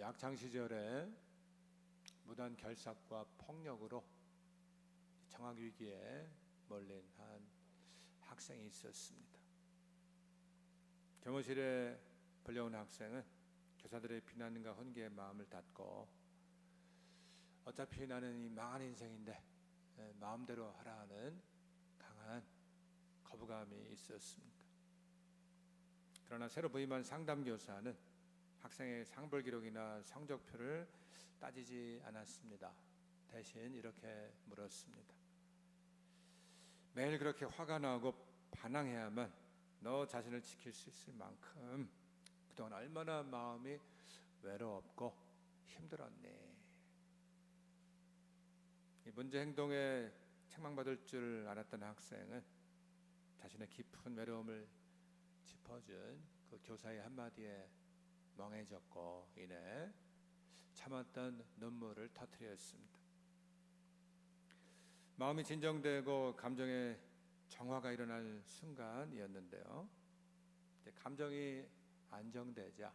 학창 시절에 무단 결삭과 폭력으로 정학 위기에 몰린 한 학생이 있었습니다. 교무실에 불려온 학생은 교사들의 비난과 훈계에 마음을 닫고 어차피 나는 이 망한 인생인데 마음대로 하라 하는 강한 거부감이 있었습니다. 그러나 새로 부임한 상담교사는 학생의 상벌 기록이나 성적표를 따지지 않았습니다. 대신 이렇게 물었습니다. 매일 그렇게 화가 나고 반항해야만 너 자신을 지킬 수 있을 만큼 그동안 얼마나 마음이 외롭고 힘들었니? 이 문제 행동에 책망받을 줄 알았던 학생은 자신의 깊은 외로움을 짚어준 그 교사의 한마디에 멍해졌고 이내 참았던 눈물을 터뜨렸습니다. 마음이 진정되고 감정의 정화가 일어날 순간이었는데요. 감정이 안정되자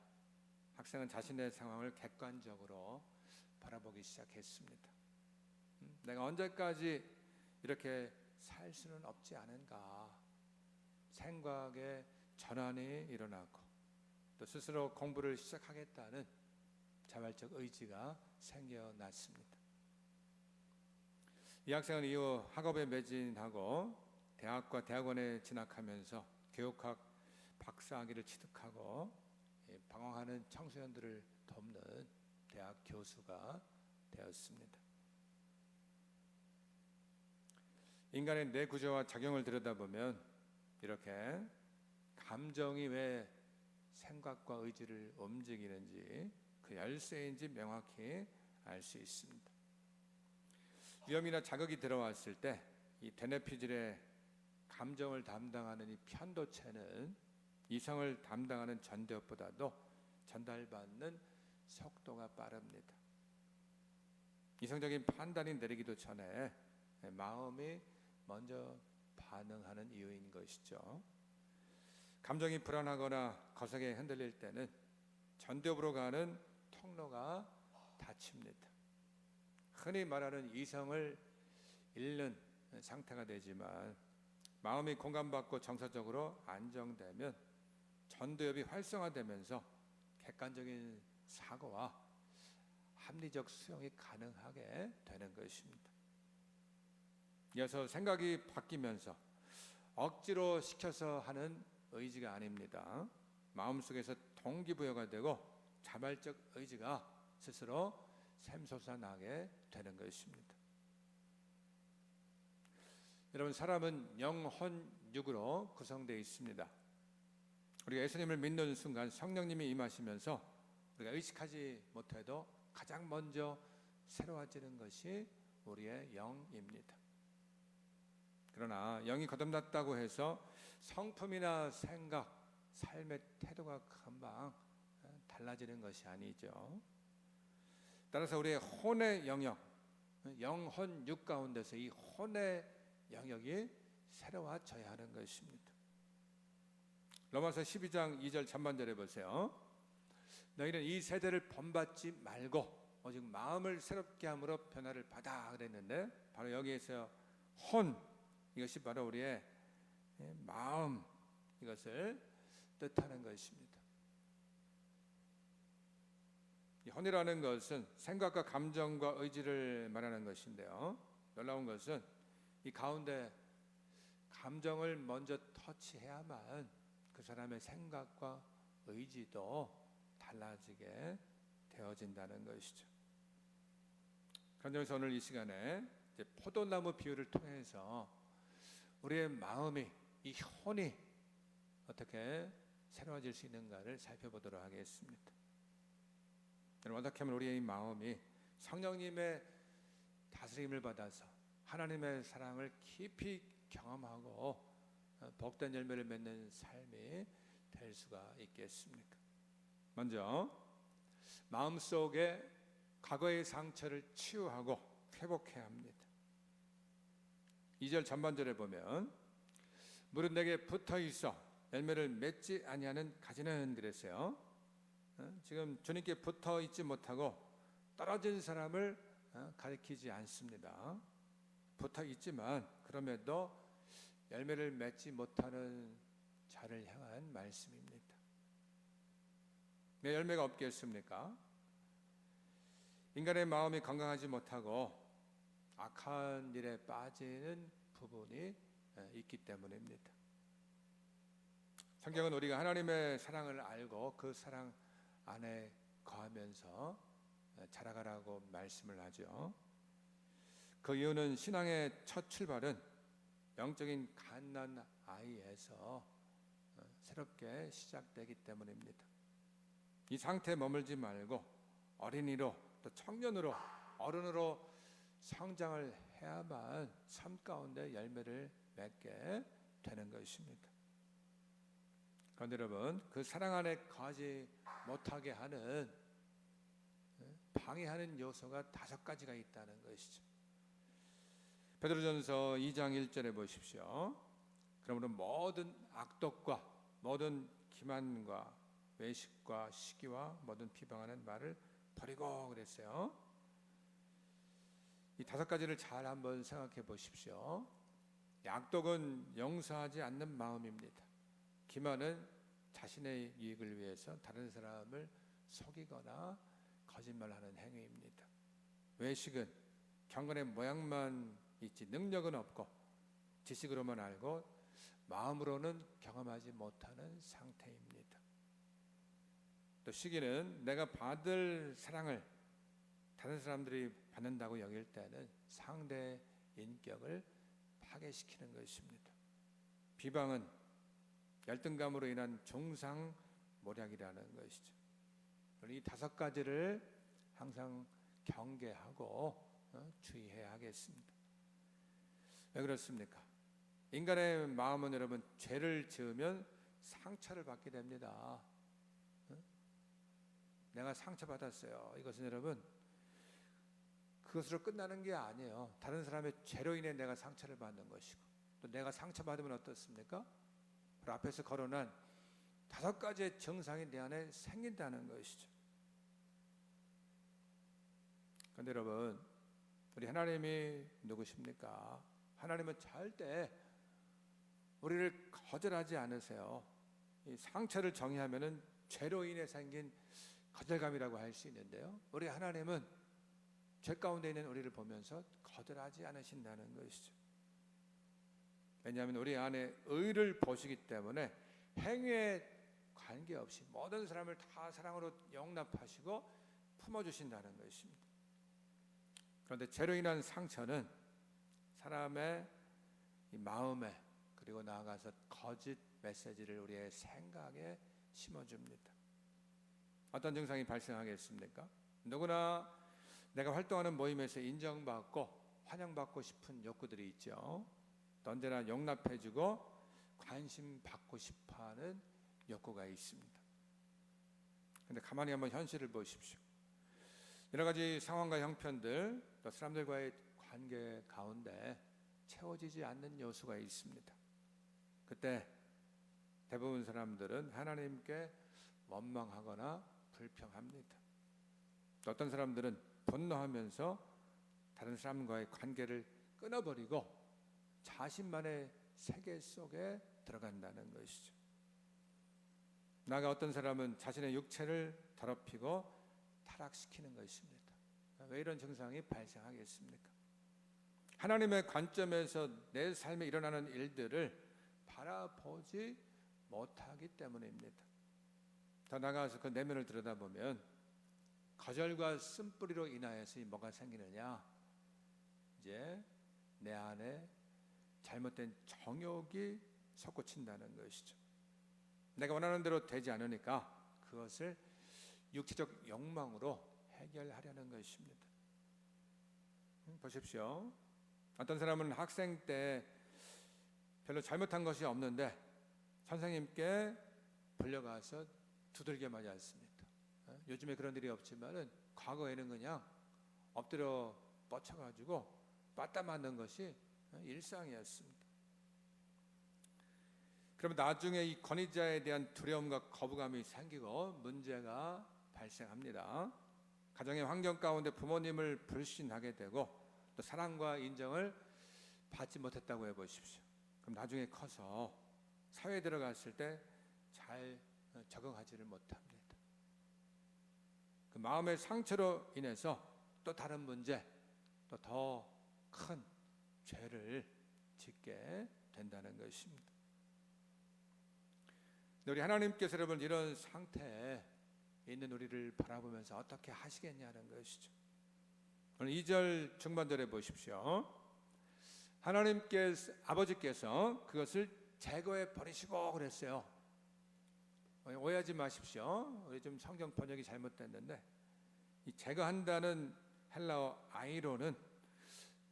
학생은 자신의 상황을 객관적으로 바라보기 시작했습니다. 내가 언제까지 이렇게 살 수는 없지 않은가 생각의 전환이 일어나고 또 스스로 공부를 시작하겠다는 자발적 의지가 생겨났습니다. 이 학생은 이후 학업에 매진하고 대학과 대학원에 진학하면서 교육학 박사학위를 취득하고 방황하는 청소년들을 돕는 대학 교수가 되었습니다. 인간의 뇌 구조와 작용을 들여다보면 이렇게 감정이 왜 생각과 의지를 움직이는지 그 열쇠인지 명확히 알 수 있습니다. 위험이나 자극이 들어왔을 때 이 대뇌피질의 감정을 담당하는 이 편도체는 이성을 담당하는 전두엽보다도 전달받는 속도가 빠릅니다. 이성적인 판단이 내리기도 전에 마음이 먼저 반응하는 이유인 것이죠. 감정이 불안하거나 거세게 흔들릴 때는 전두엽으로 가는 통로가 닫힙니다. 흔히 말하는 이성을 잃는 상태가 되지만 마음이 공감받고 정서적으로 안정되면 전두엽이 활성화되면서 객관적인 사고와 합리적 수용이 가능하게 되는 것입니다. 이어서 생각이 바뀌면서 억지로 시켜서 하는 의지가 아닙니다. 마음속에서 동기부여가 되고 자발적 의지가 스스로 샘솟아나게 되는 것입니다. 여러분, 사람은 영혼 육으로 구성되어 있습니다. 우리가 예수님을 믿는 순간 성령님이 임하시면서 우리가 의식하지 못해도 가장 먼저 새로워지는 것이 우리의 영입니다. 그러나 영이 거듭났다고 해서 성품이나 생각, 삶의 태도가 금방 달라지는 것이 아니죠. 따라서 우리의 혼의 영역, 영혼 육 가운데서 이 혼의 영역이 새로워져야 하는 것입니다. 로마서 12장 2절 전반절에 보세요. 너희는 이 세대를 본받지 말고 오직 마음을 새롭게 함으로 변화를 받아 그랬는데 바로 여기에서 혼, 이것이 바로 우리의 마음, 이것을 뜻하는 것입니다. 이 혼이라는 것은 생각과 감정과 의지를 말하는 것인데요. 놀라운 것은 이 가운데 감정을 먼저 터치해야만 그 사람의 생각과 의지도 달라지게 되어진다는 것이죠. 그런 점에서 오늘 이 시간에 이제 포도나무 비유를 통해서 우리의 마음이, 이 혼이 어떻게 새로워질 수 있는가를 살펴보도록 하겠습니다. 여러분, 어떻게 하면 우리의 이 마음이 성령님의 다스림을 받아서 하나님의 사랑을 깊이 경험하고 복된 열매를 맺는 삶이 될 수가 있겠습니까? 먼저 마음속에 과거의 상처를 치유하고 회복해야 합니다. 2절 전반절에 보면 물은 내게 붙어 있어 열매를 맺지 아니하는 가지는 그랬어요. 지금 주님께 붙어 있지 못하고 떨어진 사람을 가리키지 않습니다. 붙어 있지만 그럼에도 열매를 맺지 못하는 자를 향한 말씀입니다. 왜 열매가 없겠습니까? 인간의 마음이 건강하지 못하고 악한 일에 빠지는 부분이 있기 때문입니다. 성경은 우리가 하나님의 사랑을 알고 그 사랑 안에 거하면서 자라가라고 말씀을 하죠. 그 이유는 신앙의 첫 출발은 영적인 갓난 아이에서 새롭게 시작되기 때문입니다. 이 상태에 머물지 말고 어린이로 또 청년으로 어른으로 성장을 해야만 삶 가운데 열매를 맺게 되는 것입니다. 그런데 여러분, 그 사랑 안에 거하지 못하게 하는 방해하는 요소가 5가지가 있다는 것이죠. 베드로전서 2장 1절에 보십시오. 그러므로 모든 악독과 모든 기만과 외식과 시기와 모든 비방하는 말을 버리고 그랬어요. 이 5가지를 잘 한번 생각해 보십시오. 악독은 용서하지 않는 마음입니다. 기만은 자신의 이익을 위해서 다른 사람을 속이거나 거짓말하는 행위입니다. 외식은 경건의 모양만 있지 능력은 없고 지식으로만 알고 마음으로는 경험하지 못하는 상태입니다. 또 시기는 내가 받을 사랑을 다른 사람들이 받는다고 여길 때는 상대의 인격을 파괴시키는 것입니다. 비방은 열등감으로 인한 중상모략이라는 것이죠. 이 5가지를 항상 경계하고 주의해야 하겠습니다. 왜 그렇습니까? 인간의 마음은 여러분 죄를 지으면 상처를 받게 됩니다. 내가 상처받았어요. 이것은 여러분 그것으로 끝나는 게 아니에요. 다른 사람의 죄로 인해 내가 상처를 받는 것이고 또 내가 상처받으면 어떻습니까? 그 앞에서 거론한 5가지의 증상이 내 안에 생긴다는 것이죠. 그런데 여러분, 우리 하나님이 누구십니까? 하나님은 절대 우리를 거절하지 않으세요. 이 상처를 정의하면은 죄로 인해 생긴 거절감이라고 할 수 있는데요. 우리 하나님은 죄 가운데 있는 우리를 보면서 거절하지 않으신다는 것이죠. 왜냐하면 우리 안에 의를 보시기 때문에 행위에 관계없이 모든 사람을 다 사랑으로 용납하시고 품어주신다는 것입니다. 그런데 죄로 인한 상처는 사람의 이 마음에 그리고 나아가서 거짓 메시지를 우리의 생각에 심어줍니다. 어떤 증상이 발생하겠습니까? 누구나 내가 활동하는 모임에서 인정받고 환영받고 싶은 욕구들이 있죠. 언제나 용납해주고 관심받고 싶어하는 욕구가 있습니다. 그런데 가만히 한번 현실을 보십시오. 여러 가지 상황과 형편들 또 사람들과의 관계 가운데 채워지지 않는 요소가 있습니다. 그때 대부분 사람들은 하나님께 원망하거나 불평합니다. 또 어떤 사람들은 분노하면서 다른 사람과의 관계를 끊어버리고 자신만의 세계 속에 들어간다는 것이죠. 나아가 어떤 사람은 자신의 육체를 더럽히고 타락시키는 것입니다. 왜 이런 증상이 발생하겠습니까? 하나님의 관점에서 내 삶에 일어나는 일들을 바라보지 못하기 때문입니다. 더 나아가서 그 내면을 들여다보면 거절과 쓴뿌리로 인하여서 뭐가 생기느냐? 이제 내 안에 잘못된 정욕이 솟구친다는 것이죠. 내가 원하는 대로 되지 않으니까 그것을 육체적 욕망으로 해결하려는 것입니다. 보십시오. 어떤 사람은 학생 때 별로 잘못한 것이 없는데 선생님께 불려가서 두들겨 맞지 않습니까? 요즘에 그런 일이 없지만은 과거에는 그냥 엎드려 뻗쳐가지고 빠따 맞는 것이 일상이었습니다. 그러면 나중에 이 권위자에 대한 두려움과 거부감이 생기고 문제가 발생합니다. 가정의 환경 가운데 부모님을 불신하게 되고 또 사랑과 인정을 받지 못했다고 해보십시오. 그럼 나중에 커서 사회에 들어갔을 때 잘 적응하지를 못합니다. 그 마음의 상처로 인해서 또 다른 문제, 또 더 큰 죄를 짓게 된다는 것입니다. 우리 하나님께서 여러분 이런 상태에 있는 우리를 바라보면서 어떻게 하시겠냐는 것이죠. 오늘 2절 중반절에 보십시오. 하나님께서 아버지께서 그것을 제거해 버리시고 그랬어요. 오해하지 마십시오. 우리 좀 성경 번역이 잘못됐는데 이 제거한다는 헬라어 아이로는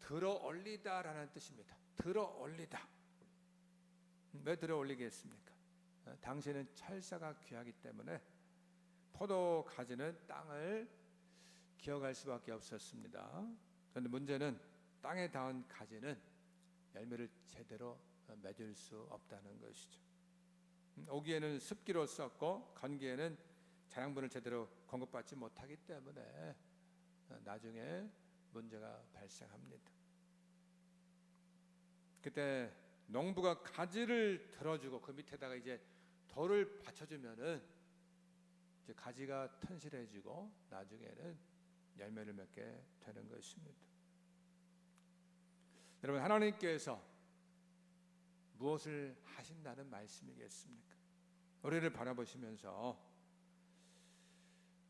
들어 올리다라는 뜻입니다. 들어 올리다. 왜 들어 올리겠습니까? 당시에는 철사가 귀하기 때문에 포도 가지는 땅을 기어갈 수밖에 없었습니다. 그런데 문제는 땅에 닿은 가지는 열매를 제대로 맺을 수 없다는 것이죠. 오기에는 습기로 썩고 건기에는 자양분을 제대로 공급받지 못하기 때문에 나중에 문제가 발생합니다. 그때 농부가 가지를 들어주고 그 밑에다가 이제 돌을 받쳐주면은 이제 가지가 튼실해지고 나중에는 열매를 맺게 되는 것입니다. 여러분 하나님께서 무엇을 하신다는 말씀이겠습니까? 우리를 바라보시면서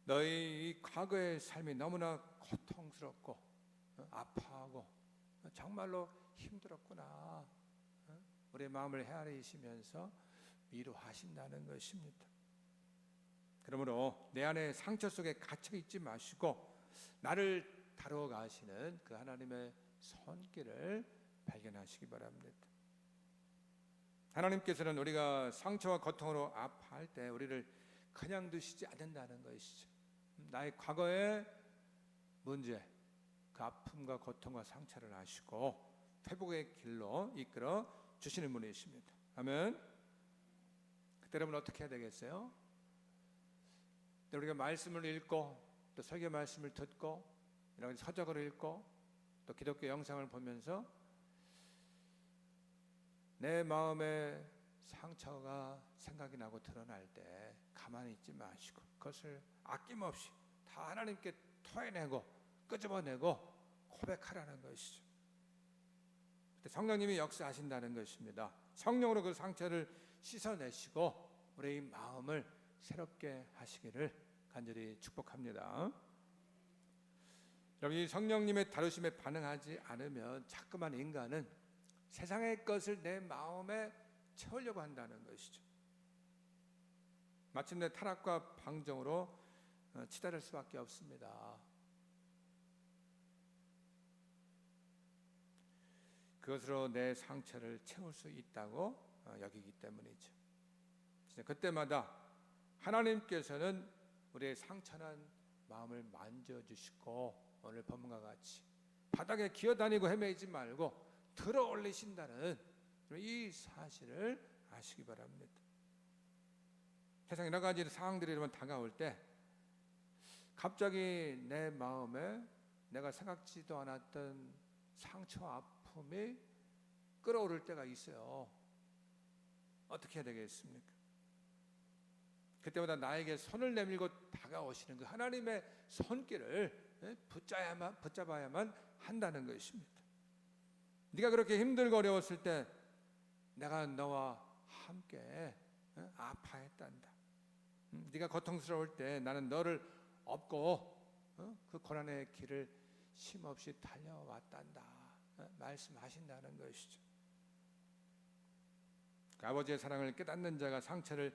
너희 이 과거의 삶이 너무나 고통스럽고 아파하고 정말로 힘들었구나. 우리의 마음을 헤아리시면서 위로하신다는 것입니다. 그러므로 내 안에 상처 속에 갇혀 있지 마시고 나를 다루어 가시는 그 하나님의 손길을 발견하시기 바랍니다. 하나님께서는 우리가 상처와 고통으로 아파할 때 우리를 그냥 두시지 않는다는 것이죠. 나의 과거의 문제, 그 아픔과 고통과 상처를 아시고 회복의 길로 이끌어 주시는 분이십니다. 아멘. 그때 여러분 어떻게 해야 되겠어요? 우리가 말씀을 읽고 또 설교 말씀을 듣고 이런 서적을 읽고 또 기독교 영상을 보면서 내 마음에 상처가 생각이 나고 드러날 때 가만히 있지 마시고 그것을 아낌없이 다 하나님께 토해내고 끄집어내고 고백하라는 것이죠. 성령님이 역사하신다는 것입니다. 성령으로 그 상처를 씻어내시고 우리의 마음을 새롭게 하시기를 간절히 축복합니다. 여러분 이 성령님의 다루심에 반응하지 않으면 자꾸만 인간은 세상의 것을 내 마음에 채우려고 한다는 것이죠. 마침내 타락과 방종으로 치달을 수밖에 없습니다. 그것으로 내 상처를 채울 수 있다고 여기기 때문이죠. 그때마다 하나님께서는 우리의 상처난 마음을 만져주시고 오늘 본문과 같이 바닥에 기어다니고 헤매지 말고 들어 올리신다는 이 사실을 아시기 바랍니다. 세상 여러 가지 상황들이 여러분 다가올 때 갑자기 내 마음에 내가 생각지도 않았던 상처 아픔이 끌어오를 때가 있어요. 어떻게 해야 되겠습니까? 그때마다 나에게 손을 내밀고 다가오시는 그 하나님의 손길을 붙잡아야만 한다는 것입니다. 네가 그렇게 힘들고 어려웠을 때 내가 너와 함께 아파했단다. 네가 고통스러울 때 나는 너를 업고 그 고난의 길을 쉼없이 달려왔단다. 말씀하신다는 것이죠. 그 아버지의 사랑을 깨닫는 자가 상처를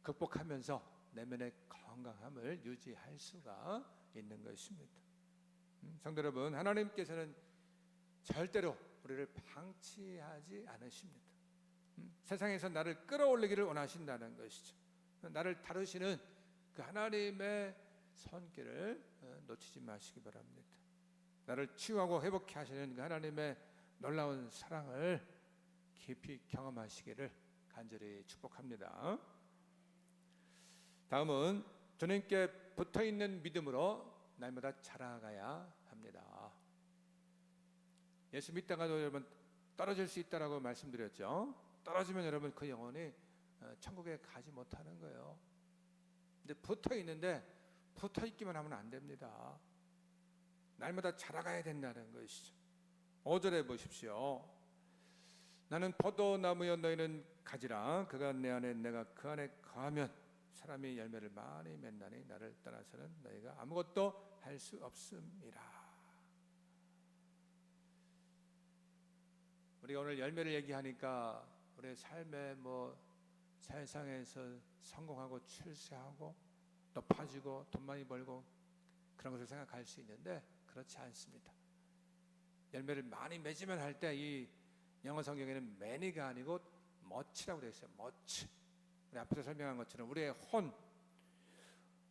극복하면서 내면의 건강함을 유지할 수가 있는 것입니다. 성도 여러분, 하나님께서는 절대로 우리를 방치하지 않으십니다. 세상에서 나를 끌어올리기를 원하신다는 것이죠. 나를 다루시는 그 하나님의 손길을 놓치지 마시기 바랍니다. 나를 치유하고 회복케 하시는 그 하나님의 놀라운 사랑을 깊이 경험하시기를 간절히 축복합니다. 다음은 주님께 붙어있는 믿음으로 날마다 자라가야 합니다. 예수 믿다가도 여러분 떨어질 수 있다라고 말씀드렸죠. 떨어지면 여러분 그 영혼이 천국에 가지 못하는 거예요. 근데 붙어있는데 붙어있기만 하면 안 됩니다. 날마다 자라가야 된다는 것이죠. 5절에 보십시오. 나는 포도나무여 너희는 가지라. 그가 내 안에 내가 그 안에 거하면 사람이 열매를 많이 맺나니 나를 떠나서는 너희가 아무것도 할 수 없음이라. 우리가 오늘 열매를 얘기하니까 우리의 삶에 세상에서 성공하고 출세하고 높아지고 돈 많이 벌고 그런 것을 생각할 수 있는데 그렇지 않습니다. 열매를 많이 맺으면 할 때 이 영어 성경에는 many가 아니고 much라고 되어 있어요. much. 우리 앞에서 설명한 것처럼 우리의 혼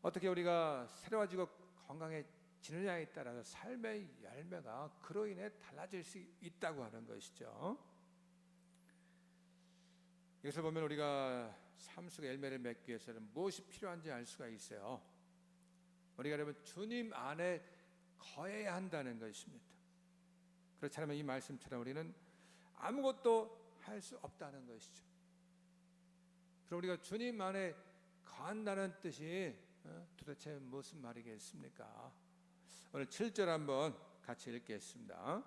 어떻게 우리가 새로워지고 건강해지느냐에 따라서 삶의 열매가 그로 인해 달라질 수 있다고 하는 것이죠. 이것을 보면 우리가 삶 속에 열매를 맺기 위해서는 무엇이 필요한지 알 수가 있어요. 우리가 여러분 주님 안에 거해야 한다는 것입니다. 그렇지 않으면 이 말씀처럼 우리는 아무것도 할 수 없다는 것이죠. 그럼 우리가 주님 안에 거한다는 뜻이 도대체 무슨 말이겠습니까? 오늘 7절 한번 같이 읽겠습니다.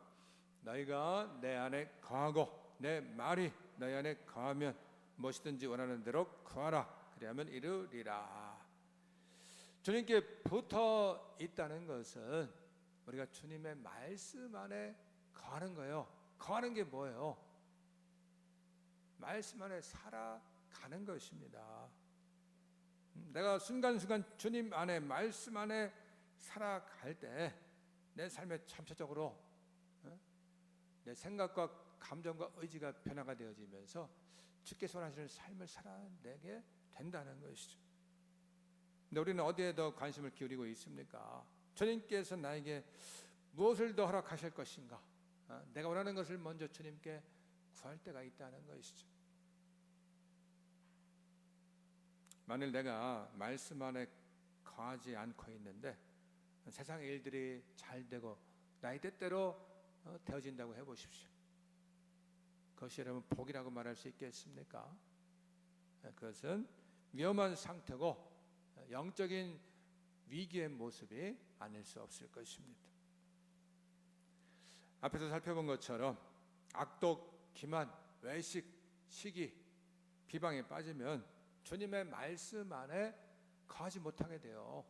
너희가 내 안에 거하고 내 말이 너희 안에 거하면 무엇이든지 원하는 대로 구하라. 그리하면 이루리라. 주님께 붙어 있다는 것은 우리가 주님의 말씀 안에 거하는 거예요. 거하는 게 뭐예요? 말씀 안에 살아가는 것입니다. 내가 순간순간 주님 안에 말씀 안에 살아갈 때 내 삶의 전체적으로 내 생각과 감정과 의지가 변화가 되어지면서 주께서 원하시는 삶을 살아내게 된다는 것이죠. 근데 우리는 어디에 더 관심을 기울이고 있습니까? 주님께서 나에게 무엇을 더 허락하실 것인가? 내가 원하는 것을 먼저 주님께 구할 때가 있다는 것이죠. 만일 내가 말씀 안에 거하지 않고 있는데 세상의 일들이 잘 되고 나의 뜻대로 되어진다고 해보십시오. 그것이 여러분 복이라고 말할 수 있겠습니까? 그것은 위험한 상태고 영적인 위기의 모습이 아닐 수 없을 것입니다. 앞에서 살펴본 것처럼 악독, 기만, 외식, 시기, 비방에 빠지면 주님의 말씀 안에 거하지 못하게 돼요.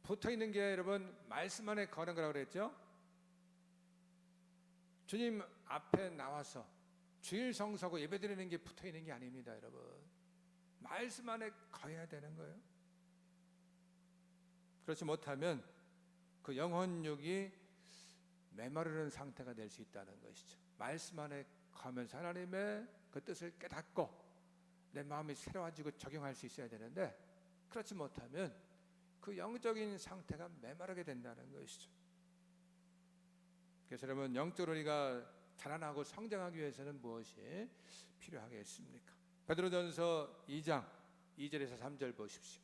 붙어있는 게 여러분 말씀 안에 거하는 거라고 그랬죠? 주님 앞에 나와서 주일 성수하고 예배드리는 게 붙어있는 게 아닙니다. 여러분 말씀 안에 거해야 되는 거예요. 그렇지 못하면 그 영혼육이 메마르는 상태가 될 수 있다는 것이죠. 말씀 안에 거하면서 하나님의 그 뜻을 깨닫고 내 마음이 새로워지고 적용할 수 있어야 되는데 그렇지 못하면 그 영적인 상태가 메마르게 된다는 것이죠. 그래서 여러분 영적으로 우리가 자라나고 성장하기 위해서는 무엇이 필요하겠습니까? 베드로전서 2장 2절에서 3절 보십시오.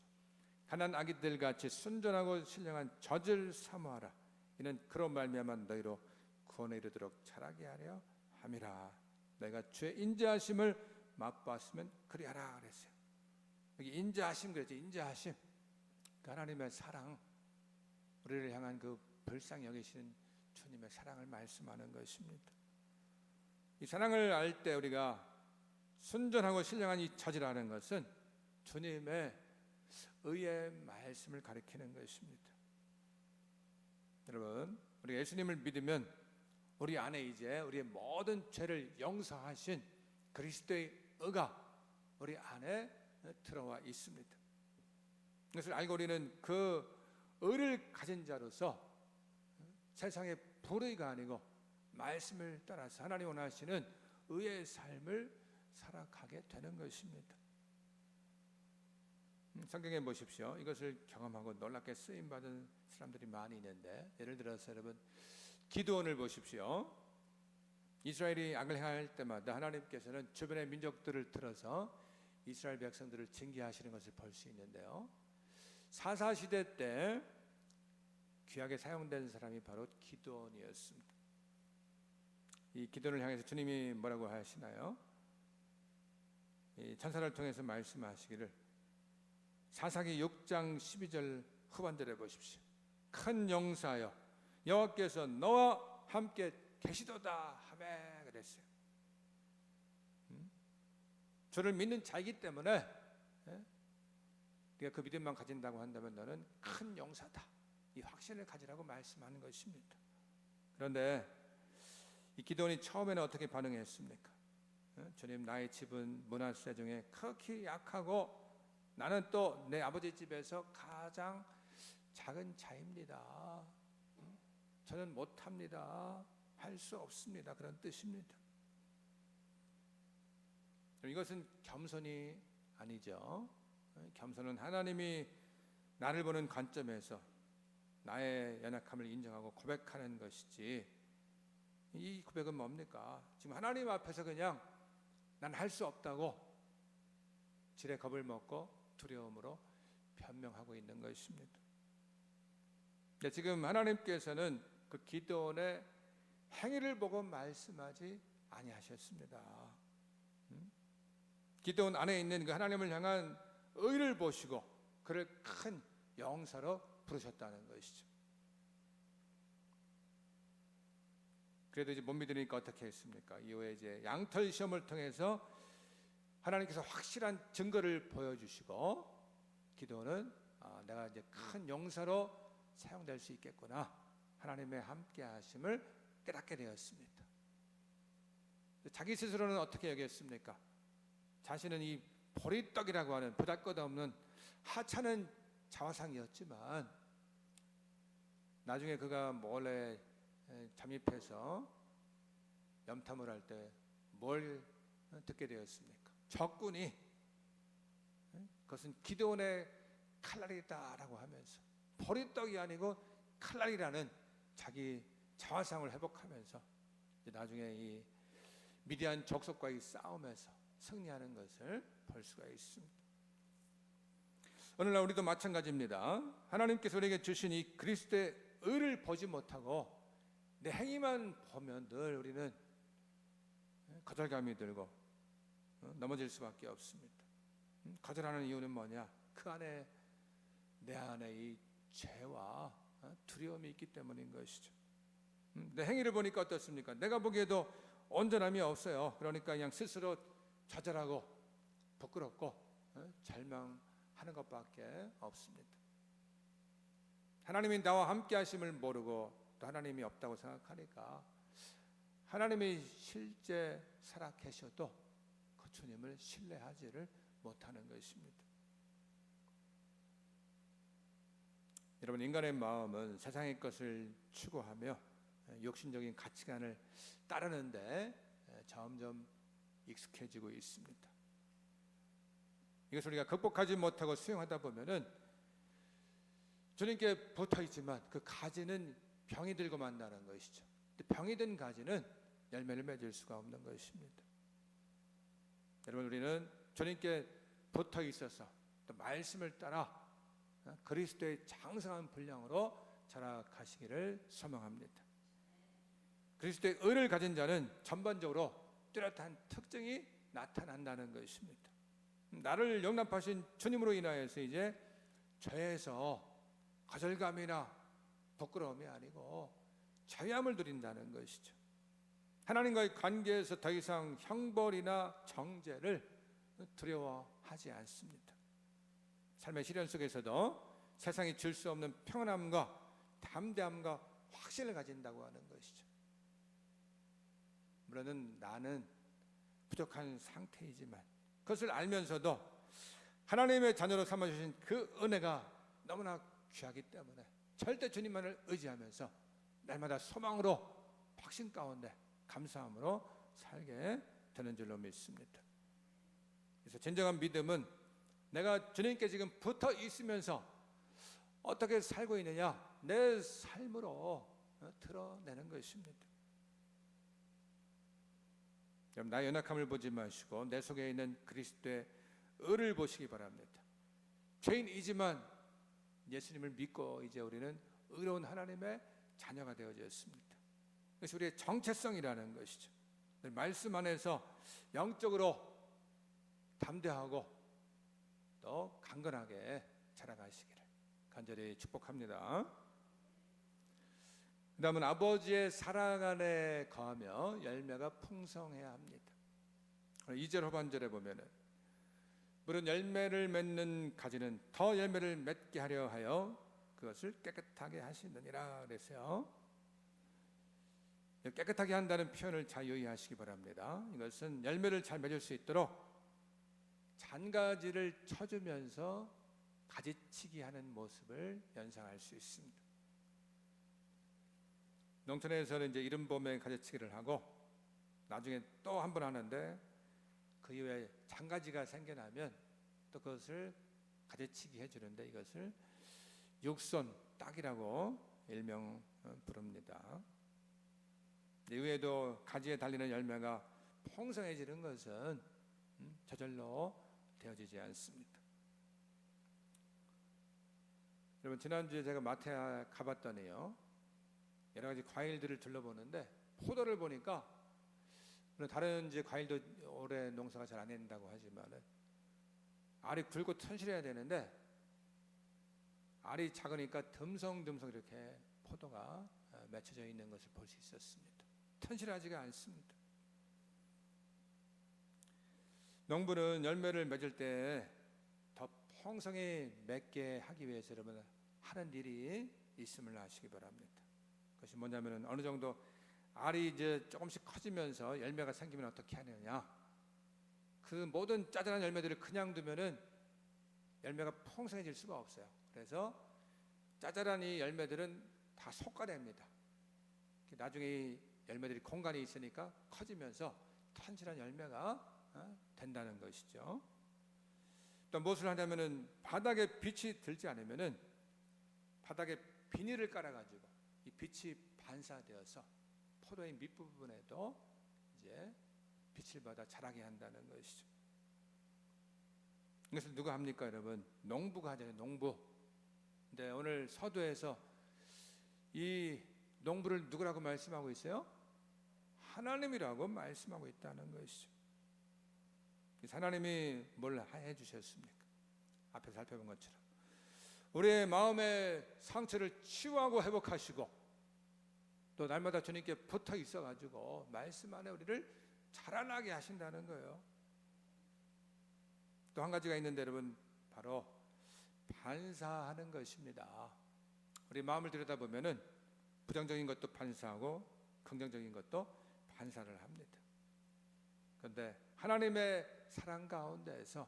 가난 아기들 같이 순전하고 신령한 젖을 사모하라. 이는 그로 말미암아 너희로 구원에 이르도록 자라게 하려 함이라. 너희가 주의 인자하심을 맛보았으면 그리하라 그랬어요. 여기 인자하심 그랬죠. 인자하심. 하나님의 사랑, 우리를 향한 그 불쌍히 여기시는 주님의 사랑을 말씀하는 것입니다. 이 사랑을 알 때 우리가 순전하고 신령한 이 젖이라는 것은 주님의 의의 말씀을 가리키는 것입니다. 여러분, 우리 예수님을 믿으면 우리 안에 이제 우리의 모든 죄를 용서하신 그리스도의 의가 우리 안에 들어와 있습니다. 그것을 알고 우리는 그 의를 가진 자로서 세상의 불의가 아니고 말씀을 따라서 하나님 원하시는 의의 삶을 살아가게 되는 것입니다. 성경에 보십시오. 이것을 경험하고 놀랍게 쓰임받은 사람들이 많이 있는데 예를 들어서 여러분 기드온을 보십시오. 이스라엘이 악을 행할 때마다 하나님께서는 주변의 민족들을 들어서 이스라엘 백성들을 징계하시는 것을 볼 수 있는데요. 사사시대 때 귀하게 사용된 사람이 바로 기드온이었습니다. 이 기드온을 향해서 주님이 뭐라고 하시나요? 이 천사를 통해서 말씀하시기를, 사사기 6장 12절 후반절에 보십시오. 큰 용사여 여호와께서 너와 함께 계시도다 하매 그랬어요. 주를 믿는 자이기 때문에 네가 그 믿음만 가진다고 한다면 너는 큰 용사다, 이 확신을 가지라고 말씀하는 것입니다. 그런데 이 기드온이 처음에는 어떻게 반응했습니까? 주님, 나의 집은 므낫세 중에 극히 약하고 나는 또 내 아버지 집에서 가장 작은 자입니다. 저는 못합니다. 할 수 없습니다. 그런 뜻입니다. 이것은 겸손이 아니죠. 겸손은 하나님이 나를 보는 관점에서 나의 연약함을 인정하고 고백하는 것이지, 이 고백은 뭡니까? 지금 하나님 앞에서 그냥 난 할 수 없다고 지레 겁을 먹고 두려움으로 변명하고 있는 것입니다. 지금 하나님께서는 그 기드온의 행위를 보고 말씀하지 아니하셨습니다. 기드온 안에 있는 그 하나님을 향한 의를 보시고 그를 큰 용사로 부르셨다는 것이죠. 그래도 이제 못 믿으니까 어떻게 했습니까? 이후에 이제 양털 시험을 통해서 하나님께서 확실한 증거를 보여주시고 기드온은 내가 이제 큰 용사로 사용될 수 있겠구나, 하나님의 함께하심을 깨닫게 되었습니다. 자기 스스로는 어떻게 여겼습니까? 자신은 이 보리떡이라고 하는 보잘것없는 하찮은 자화상이었지만 나중에 그가 몰래 잠입해서 염탐을 할 때 뭘 듣게 되었습니까? 적군이 그것은 기드온의 칼날이다라고 하면서 보리떡이 아니고 칼날이라는 자기 자화상을 회복하면서 나중에 이 미디안 족속과의 싸움에서 승리하는 것을 볼 수가 있습니다. 오늘날 우리도 마찬가지입니다. 하나님께서 우리에게 주신 이 그리스도의 의를 보지 못하고 내 행위만 보면 늘 우리는 거절감이 들고 넘어질 수밖에 없습니다. 거절하는 이유는 뭐냐? 그 안에 내 안에 이 죄와 두려움이 있기 때문인 것이죠. 내 행위를 보니까 어떻습니까? 내가 보기에도 온전함이 없어요. 그러니까 그냥 스스로 좌절하고 부끄럽고 절망하는 것밖에 없습니다. 하나님이 나와 함께 하심을 모르고 또 하나님이 없다고 생각하니까 하나님이 실제 살아 계셔도 그 주님을 신뢰하지를 못하는 것입니다. 여러분, 인간의 마음은 세상의 것을 추구하며 욕심적인 가치관을 따르는데 점점 익숙해지고 있습니다. 이것을 우리가 극복하지 못하고 수용하다 보면은 주님께 붙어 있지만 그 가지는 병이 들고 만나는 것이죠. 병이 든 가지는 열매를 맺을 수가 없는 것입니다. 여러분, 우리는 주님께 붙어 있어서 또 말씀을 따라 그리스도의 장성한 분량으로 자라가시기를 소망합니다. 그리스도의 의를 가진 자는 전반적으로 뚜렷한 특징이 나타난다는 것입니다. 나를 용납하신 주님으로 인하여서 이제 죄에서 거절감이나 부끄러움이 아니고 자유함을 누린다는 것이죠. 하나님과의 관계에서 더 이상 형벌이나 정죄를 두려워하지 않습니다. 삶의 시련 속에서도 세상이 줄 수 없는 평안함과 담대함과 확신을 가진다고 하는 것이죠. 물론 나는 부족한 상태이지만 그것을 알면서도 하나님의 자녀로 삼아주신 그 은혜가 너무나 귀하기 때문에 절대 주님만을 의지하면서 날마다 소망으로 확신 가운데 감사함으로 살게 되는 줄로 믿습니다. 그래서 진정한 믿음은 내가 주님께 지금 붙어 있으면서 어떻게 살고 있느냐, 내 삶으로 드러내는 것입니다. 그럼 나의 연약함을 보지 마시고 내 속에 있는 그리스도의 의를 보시기 바랍니다. 죄인이지만 예수님을 믿고 이제 우리는 의로운 하나님의 자녀가 되어졌습니다. 그래서 우리의 정체성이라는 것이죠. 말씀 안에서 영적으로 담대하고 또 강건하게 자라가시기를 간절히 축복합니다. 그 다음은 아버지의 사랑 안에 거하며 열매가 풍성해야 합니다. 2절 후반절에 보면은 물은 열매를 맺는 가지는 더 열매를 맺게 하려 하여 그것을 깨끗하게 하시느니라 그랬어요. 깨끗하게 한다는 표현을 잘 유의하시기 바랍니다. 이것은 열매를 잘 맺을 수 있도록 잔가지를 쳐주면서 가지치기 하는 모습을 연상할 수 있습니다. 농촌에서는 이제 이른 봄에 가지치기를 하고 나중에 또 한 번 하는데 그 이후에 잔가지가 생겨나면 또 그것을 가지치기 해주는데 이것을 육손 딱이라고 일명 부릅니다. 이후에도 가지에 달리는 열매가 풍성해지는 것은 저절로 되어지지 않습니다. 여러분 지난주에 제가 마트에 가봤더니요 여러 가지 과일들을 둘러보는데 포도를 보니까 다른 이제 과일도 올해 농사가 잘 안 된다고 하지만은 알이 굵고 튼실해야 되는데 알이 작으니까 듬성듬성 이렇게 포도가 맺혀져 있는 것을 볼 수 있었습니다. 튼실하지가 않습니다. 농부는 열매를 맺을 때 더 풍성히 맺게 하기 위해서 여러분 하는 일이 있음을 아시기 바랍니다. 그것이 뭐냐면은 어느 정도 알이 이제 조금씩 커지면서 열매가 생기면 어떻게 하느냐? 그 모든 짜잘한 열매들을 그냥 두면은 열매가 풍성해질 수가 없어요. 그래서 짜잘한 이 열매들은 다 솎아냅니다. 나중에 이 열매들이 공간이 있으니까 커지면서 튼실한 열매가 된다는 것이죠. 또 무엇을 하냐면은 바닥에 빛이 들지 않으면은 바닥에 비닐을 깔아가지고 이 빛이 반사되어서 포도의 밑부분에도 이제 빛을 받아 자라게 한다는 것이죠. 이것을 누가 합니까, 여러분? 농부가 하잖아요, 농부. 근데 오늘 서두에서 이 농부를 누구라고 말씀하고 있어요? 하나님이라고 말씀하고 있다는 것이죠. 하나님이 뭘 해주셨습니까? 앞에서 살펴본 것처럼 우리의 마음의 상처를 치유하고 회복하시고 또 날마다 주님께 붙어 있어가지고 말씀 안에 우리를 자라나게 하신다는 거예요. 또 한 가지가 있는데 여러분 바로 반사하는 것입니다. 우리 마음을 들여다보면은 부정적인 것도 반사하고 긍정적인 것도 반사를 합니다. 그런데 하나님의 사랑 가운데에서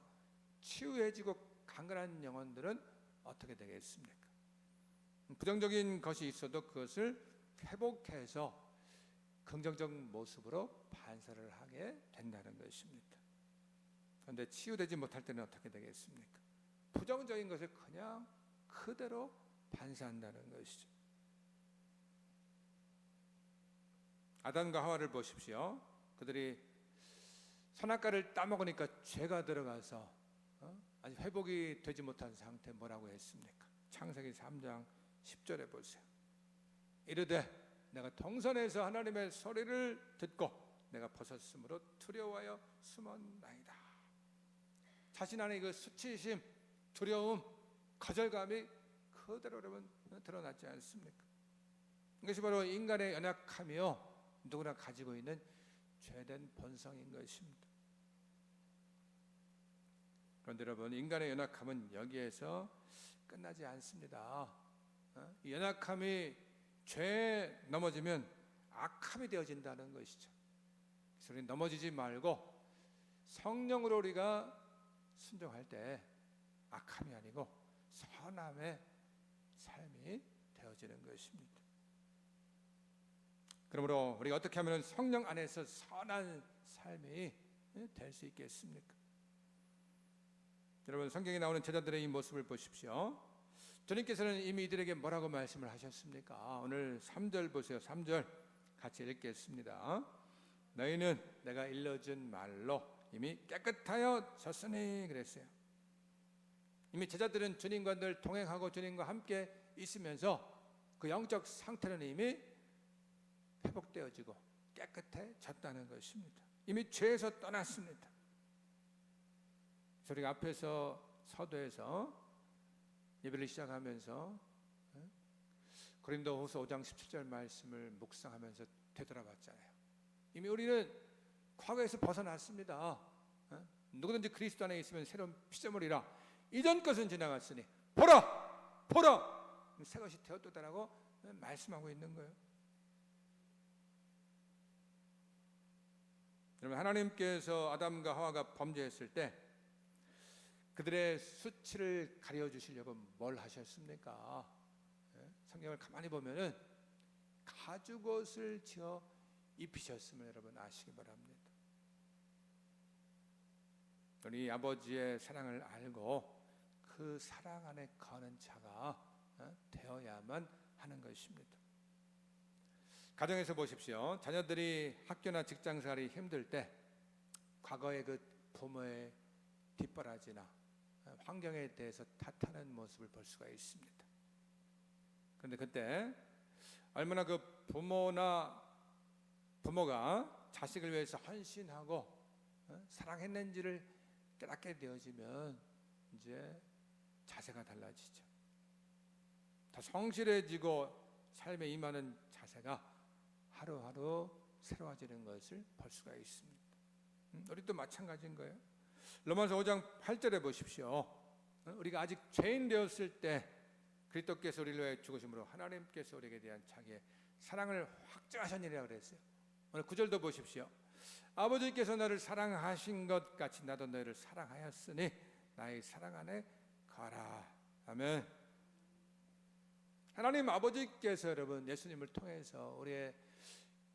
치유해지고 강건한 영혼들은 어떻게 되겠습니까? 부정적인 것이 있어도 그것을 회복해서 긍정적 모습으로 반사를 하게 된다는 것입니다. 그런데 치유되지 못할 때는 어떻게 되겠습니까? 부정적인 것을 그냥 그대로 반사한다는 것이죠. 아담과 하와를 보십시오. 그들이 선악과를 따먹으니까 죄가 들어가서 아직 회복이 되지 못한 상태 뭐라고 했습니까? 창세기 3장 10절에 보세요. 이르되 내가 동산에서 하나님의 소리를 듣고 내가 벗었으므로 두려워하여 숨었나이다. 자신 안에 그 수치심, 두려움, 거절감이 그대로 여러분 드러나지 않습니까? 이것이 바로 인간의 연약함이요 누구나 가지고 있는 죄된 본성인 것입니다. 그런데 여러분 인간의 연약함은 여기에서 끝나지 않습니다. 이 연약함이 죄에 넘어지면 악함이 되어진다는 것이죠. 그래서 우리 넘어지지 말고 성령으로 우리가 순종할 때 악함이 아니고 선함의 삶이 되어지는 것입니다. 그러므로 우리가 어떻게 하면 성령 안에서 선한 삶이 될 수 있겠습니까? 여러분 성경에 나오는 제자들의 이 모습을 보십시오. 주님께서는 이미 이들에게 뭐라고 말씀을 하셨습니까? 오늘 3절 보세요. 3절 같이 읽겠습니다. 너희는 내가 일러준 말로 이미 깨끗하여졌으니 그랬어요. 이미 제자들은 주님과 늘 동행하고 주님과 함께 있으면서 그 영적 상태는 이미 회복되어지고 깨끗해졌다는 것입니다. 이미 죄에서 떠났습니다. 우리가 앞에서 서도에서 예배를 시작하면서 고린도후서 5장 17절 말씀을 묵상하면서 되돌아봤잖아요. 이미 우리는 과거에서 벗어났습니다. 누구든지 그리스도 안에 있으면 새로운 피조물이라 이전 것은 지나갔으니 보라 보라 새 것이 되었도다라고 말씀하고 있는 거예요. 여러분, 하나님께서 아담과 하와가 범죄했을 때 그들의 수치를 가려주시려고 뭘 하셨습니까? 성경을 가만히 보면은 가죽옷을 지어 입히셨음을 여러분 아시기 바랍니다. 우리 아버지의 사랑을 알고 그 사랑 안에 거하는 자가 되어야만 하는 것입니다. 가정에서 보십시오. 자녀들이 학교나 직장생활이 힘들 때 과거의 그 부모의 뒷바라지나 환경에 대해서 탓하는 모습을 볼 수가 있습니다. 그런데 그때 얼마나 그 부모가 자식을 위해서 헌신하고 사랑했는지를 깨닫게 되어지면 이제 자세가 달라지죠. 더 성실해지고 삶에 임하는 자세가 하루하루 새로워지는 것을 볼 수가 있습니다. 우리도 마찬가지인 거예요. 로마서 5장 8절에 보십시오. 우리가 아직 죄인 되었을 때 그리스도께서 우리를 위해 죽으심으로 하나님께서 우리에게 대한 자기의 사랑을 확증하셨느니라 그랬어요. 오늘 9절도 보십시오. 아버지께서 너를 사랑하신 것 같이 나도 너희를 사랑하였으니 나의 사랑 안에 거하라. 아멘. 하나님 아버지께서 여러분 예수님을 통해서 우리의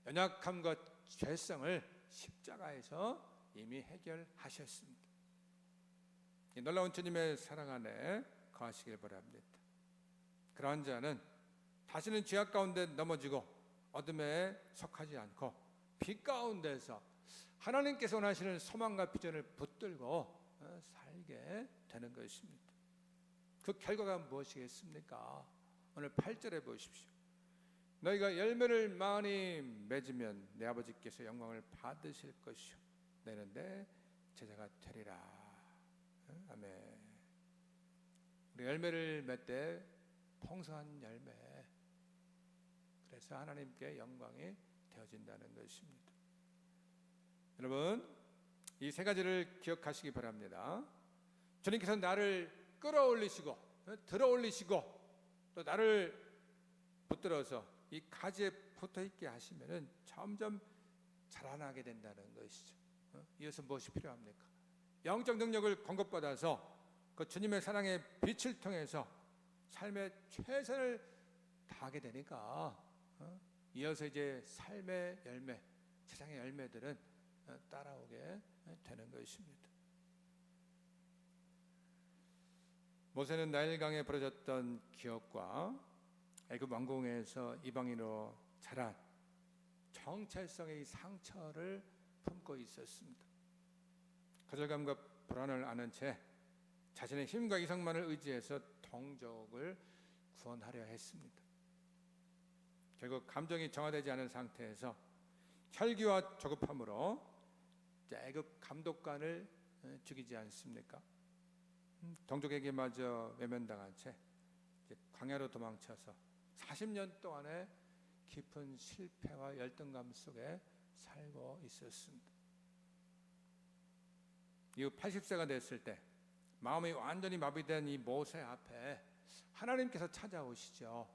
연약함과 죄성을 십자가에서 이미 해결하셨습니다. 이 놀라운 주님의 사랑 안에 거하시길 바랍니다. 그러한 자는 다시는 죄악 가운데 넘어지고 어둠에 속하지 않고 빛 가운데서 하나님께서 원하시는 소망과 비전을 붙들고 살게 되는 것입니다. 그 결과가 무엇이겠습니까? 오늘 8절에 보십시오. 너희가 열매를 많이 맺으면 내 아버지께서 영광을 받으실 것이요 너희는 내 제자가 되리라. 아멘. 우리 열매를 맺되 풍성한 열매, 그래서 하나님께 영광이 되어진다는 것입니다. 여러분, 이 세 가지를 기억하시기 바랍니다. 주님께서 나를 끌어올리시고 들어올리시고 또 나를 붙들어서 이 가지에 붙어있게 하시면은 점점 자라나게 된다는 것이죠. 이어서 무엇이 필요합니까? 영적 능력을 공급받아서 그 주님의 사랑의 빛을 통해서 삶의 최선을 다하게 되니까 이어서 이제 삶의 열매, 세상의 열매들은 따라오게 되는 것입니다. 모세는 나일강에 벌어졌던 기억과 애굽 왕궁에서 이방인으로 자란 정체성의 상처를 품고 있었습니다. 거절감과 불안을 아는 채 자신의 힘과 이성만을 의지해서 동족을 구원하려 했습니다. 결국 감정이 정화되지 않은 상태에서 혈기와 조급함으로 애굽 감독관을 죽이지 않습니까? 동족에게 마저 외면당한 채 광야로 도망쳐서 40년 동안의 깊은 실패와 열등감 속에 살고 있었습니다. 이후 80세가 됐을 때 마음이 완전히 마비된 이 모세 앞에 하나님께서 찾아오시죠.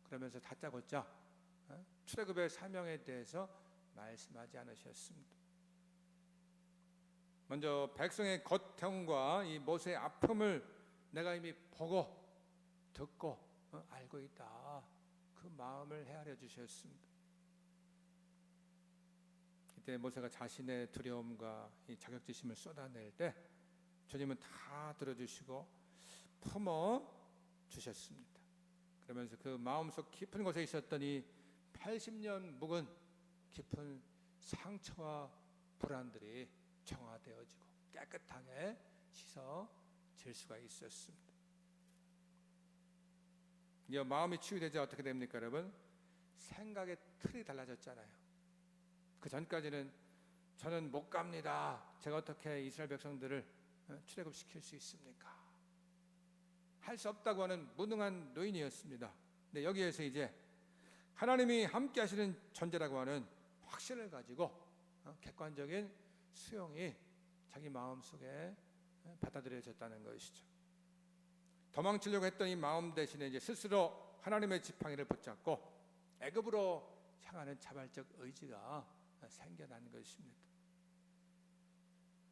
그러면서 다짜고짜 출애굽의 사명에 대해서 말씀하지 않으셨습니다. 먼저 백성의 고통과 이 모세의 아픔을 내가 이미 보고 듣고 알고 있다. 그 마음을 헤아려 주셨습니다. 이때 모세가 자신의 두려움과 이 자격지심을 쏟아낼 때 주님은 다 들어주시고 품어 주셨습니다. 그러면서 그 마음속 깊은 곳에 있었던 이 80년 묵은 깊은 상처와 불안들이 정화되어지고 깨끗하게 씻어질 수가 있었습니다. 이 마음이 치유되자 어떻게 됩니까, 여러분? 생각의 틀이 달라졌잖아요. 그 전까지는 저는 못 갑니다. 제가 어떻게 이스라엘 백성들을 출애굽시킬 수 있습니까? 할 수 없다고 하는 무능한 노인이었습니다. 근데 여기에서 이제 하나님이 함께 하시는 존재라고 하는 확신을 가지고 객관적인 수용이 자기 마음속에 받아들여졌다는 것이죠. 도망치려고 했던 이 마음 대신에 이제 스스로 하나님의 지팡이를 붙잡고 애굽으로 향하는 자발적 의지가 생겨난 것입니다.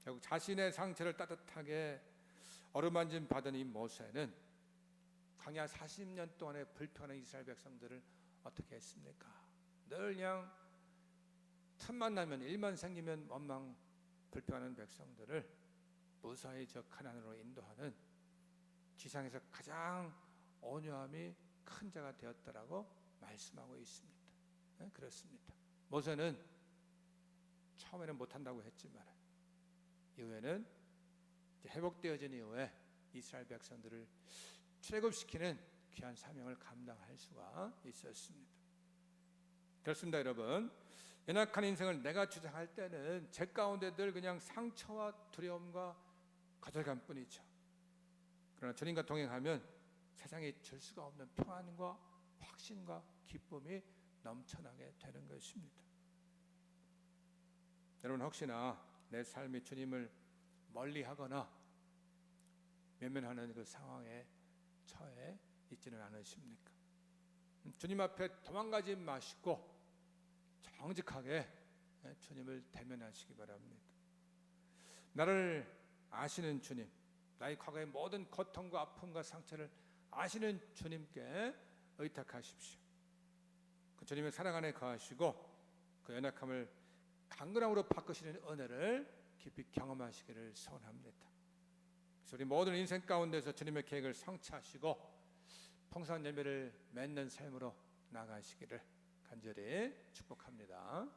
결국 자신의 상처를 따뜻하게 어루만짐 받은 이 모세는 광야 40년 동안의 불평하는 이스라엘 백성들을 어떻게 했습니까? 늘 그냥 틈만 나면 일만 생기면 원망 불평하는 백성들을 무사히 저 가나안으로 인도하는 지상에서 가장 온유함이 큰 자가 되었다라고 말씀하고 있습니다. 네, 그렇습니다. 모세는 처음에는 못한다고 했지만 이후에는 회복되어진 이후에 이스라엘 백성들을 출애굽시키는 귀한 사명을 감당할 수가 있었습니다. 그렇습니다, 여러분. 연약한 인생을 내가 주장할 때는 제 가운데 늘 그냥 상처와 두려움과 거절감뿐이죠. 그러나 주님과 동행하면 세상에 줄 수가 없는 평안과 확신과 기쁨이 넘쳐나게 되는 것입니다. 여러분, 혹시나 내 삶이 주님을 멀리하거나 외면하는 그 상황에 처해 있지는 않으십니까? 주님 앞에 도망가지 마시고 정직하게 주님을 대면하시기 바랍니다. 나를 아시는 주님, 나의 과거의 모든 고통과 아픔과 상처를 아시는 주님께 의탁하십시오. 그 주님의 사랑 안에 거하시고 그 연약함을 강건함으로 바꾸시는 은혜를 깊이 경험하시기를 소원합니다. 그래서 우리 모든 인생 가운데서 주님의 계획을 성취하시고 풍성한 열매를 맺는 삶으로 나가시기를 간절히 축복합니다.